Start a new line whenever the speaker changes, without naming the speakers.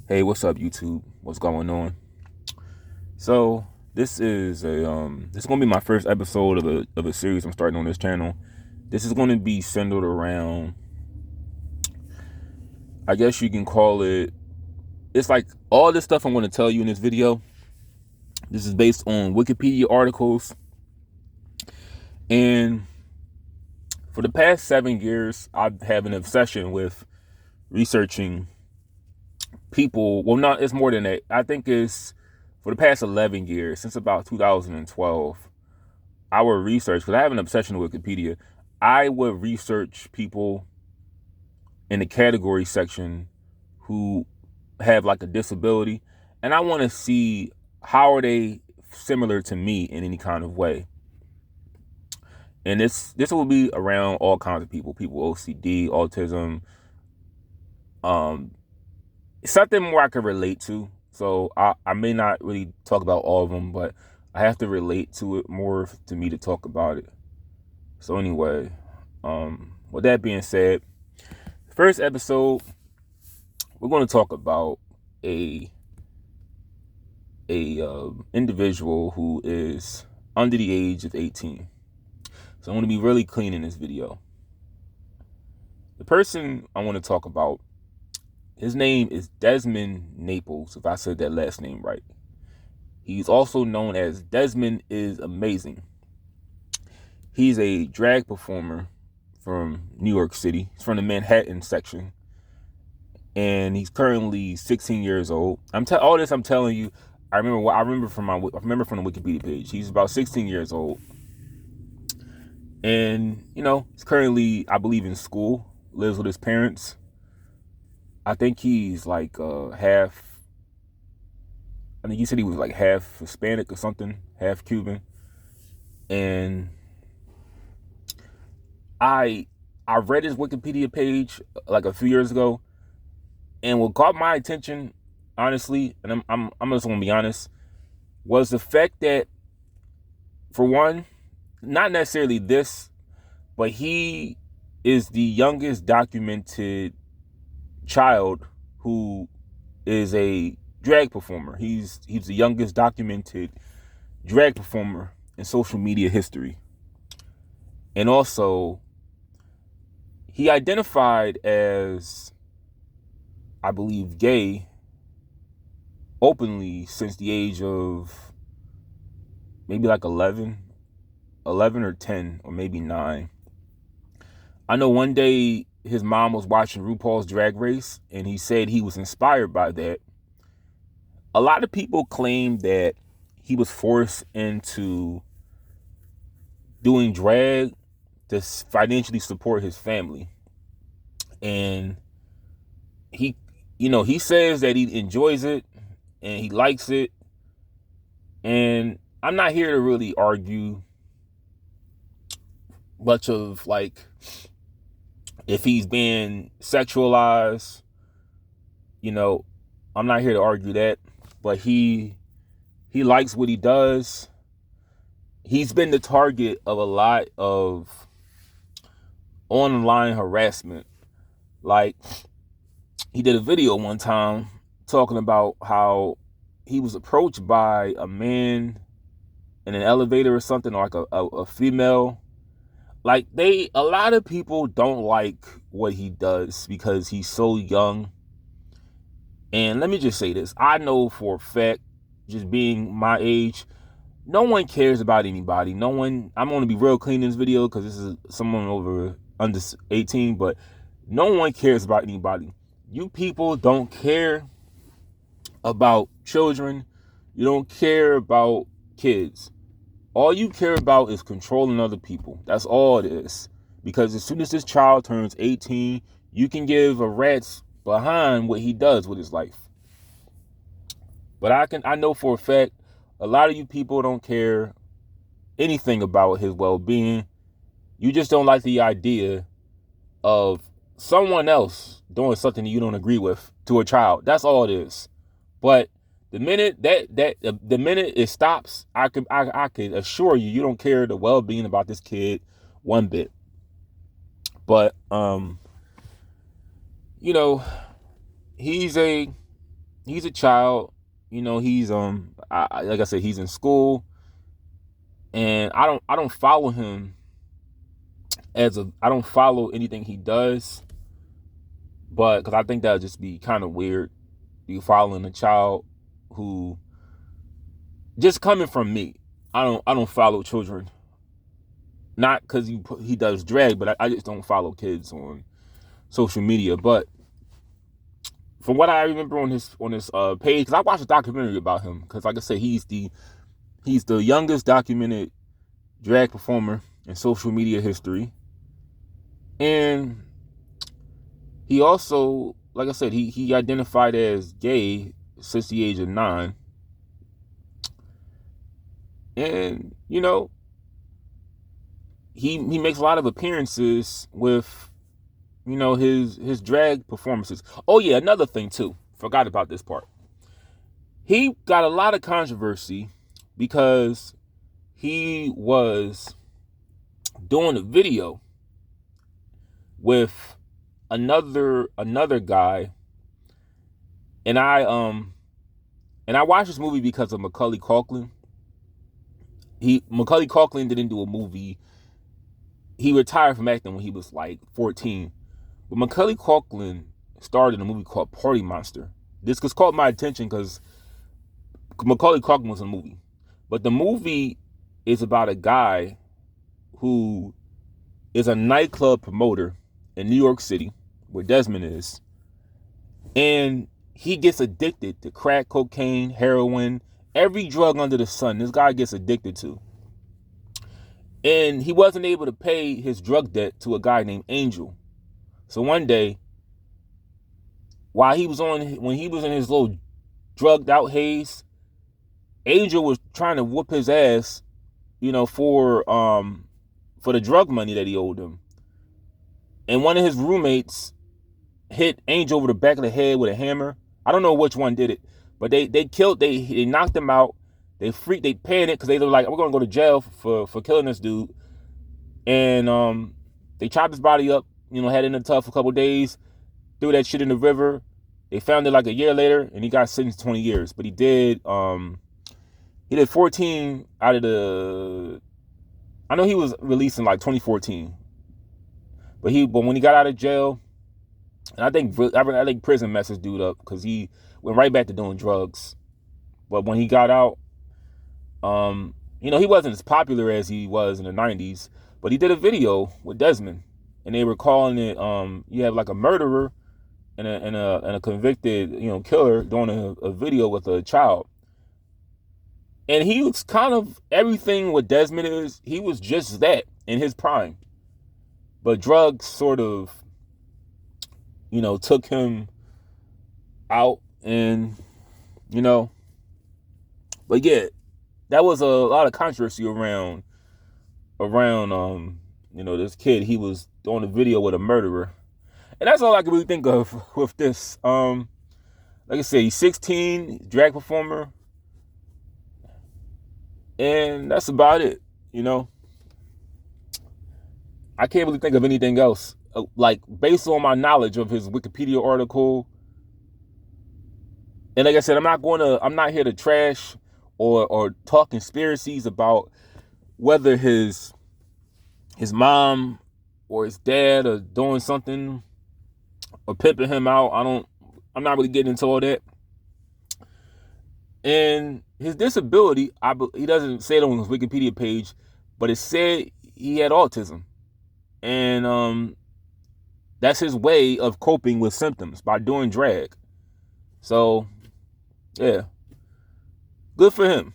Hey, what's up, YouTube? What's going on? So this is this is gonna be my first episode of a series I'm starting on this channel. This is gonna be centered around, I guess you can call it. It's like all this stuff I'm gonna tell you in this video. This is based on Wikipedia articles, and for the past 7 years, I've had an obsession with researching people. Well, not it's more than that. I think it's for the past 11 years, since about 2012. I would research, because I have an obsession with Wikipedia. I would research people in the category section who have like a disability, and I want to see how are they similar to me in any kind of way. And this will be around all kinds of people OCD, autism, um, something more I could relate to. So I may not really talk about all of them, but I have to relate to it more to me to talk about it. So anyway, with that being said, first episode, we're going to talk about a individual who is under the age of 18. So I'm going to be really clean in this video. The person I want to talk about, his name is Desmond Naples, if I said that last name right. He's also known as Desmond Is Amazing. He's a drag performer from New York City. He's from the Manhattan section. And he's currently 16 years old. All this I'm telling you, I remember from the Wikipedia page. He's about 16 years old. And, he's currently, I believe, in school, lives with his parents. I think he's like half, I think he said he was like half Hispanic or something, half Cuban. And I read his Wikipedia page like a few years ago, and what caught my attention, honestly, and I'm just gonna be honest, was the fact that, for one, not necessarily this, but he is the youngest documented child who is a drag performer. He's the youngest documented drag performer in social media history. And also, he identified as, I believe, gay openly since the age of maybe like 11 or 10 or maybe 9. I know one day his mom was watching RuPaul's Drag Race, and he said he was inspired by that. A lot of people claim that he was forced into doing drag to financially support his family. And he says that he enjoys it and he likes it. And I'm not here to really argue much of like if he's being sexualized. I'm not here to argue that, but he likes what he does. He's been the target of a lot of online harassment. Like, he did a video one time talking about how he was approached by a man in an elevator or something, or like a female. Like, a lot of people don't like what he does because he's so young. And let me just say this. I know for a fact, just being my age, no one cares about anybody. No one, I'm going to be real clean in this video because this is someone under 18, but no one cares about anybody. You people don't care about children. You don't care about kids. All you care about is controlling other people. That's all it is. Because as soon as this child turns 18, you can give a rat's behind what he does with his life. But I know for a fact, a lot of you people don't care anything about his well-being. You just don't like the idea of someone else doing something that you don't agree with to a child. That's all it is. But the minute the minute it stops, I can assure you, you don't care the well-being about this kid one bit. But he's a child. You know, he's like I said, he's in school, and I don't follow him I don't follow anything he does, but because I think that would just be kind of weird. You following a child who, just coming from me, I don't follow children. Not because he does drag, but I just don't follow kids on social media. But from what I remember on his page, because I watched a documentary about him, because like I said, he's the youngest documented drag performer in social media history, and he also, like I said, he identified as gay since the age of 9, and you know, he makes a lot of appearances with, you know, his drag performances. Oh yeah, another thing too, forgot about this part. He got a lot of controversy because he was doing a video with another guy, and I watched this movie because of Macaulay Culkin. Macaulay Culkin didn't do a movie. He retired from acting when he was like 14. But Macaulay Culkin starred in a movie called Party Monster. This just caught my attention because Macaulay Culkin was in a movie. But the movie is about a guy who is a nightclub promoter in New York City, where Desmond is. And he gets addicted to crack cocaine, heroin, every drug under the sun this guy gets addicted to. And he wasn't able to pay his drug debt to a guy named Angel. So one day, when he was in his little drugged out haze, Angel was trying to whoop his ass, you know, for the drug money that he owed him. And one of his roommates hit Angel over the back of the head with a hammer. I don't know which one did it, but they knocked him out. They panicked because they were like, we're gonna go to jail for killing this dude. And they chopped his body up, you know, had it in the tub for a couple days, threw that shit in the river. They found it like a year later, and he got sentenced to 20 years. But he did 14 out of the, I know he was released in like 2014. But when he got out of jail, and I think prison messed his dude up because he went right back to doing drugs. But when he got out, you know, he wasn't as popular as he was in the 90s, but he did a video with Desmond, and they were calling it, you have like a murderer and a convicted, you know, killer doing a video with a child. And he was kind of everything what Desmond is. He was just that in his prime. But drugs sort of, you know, took him out, and, you know, but yeah, that was a lot of controversy around, you know, this kid. He was doing a video with a murderer. And that's all I can really think of with this. Like I said, he's 16, drag performer. And that's about it, you know. I can't really think of anything else. Like, based on my knowledge of his Wikipedia article. And like I said, I'm not here to trash or talk conspiracies about whether his mom or his dad are doing something or pimping him out. I'm not really getting into all that. And his disability, he doesn't say it on his Wikipedia page, but it said he had autism. And that's his way of coping with symptoms, by doing drag. So, yeah. Good for him.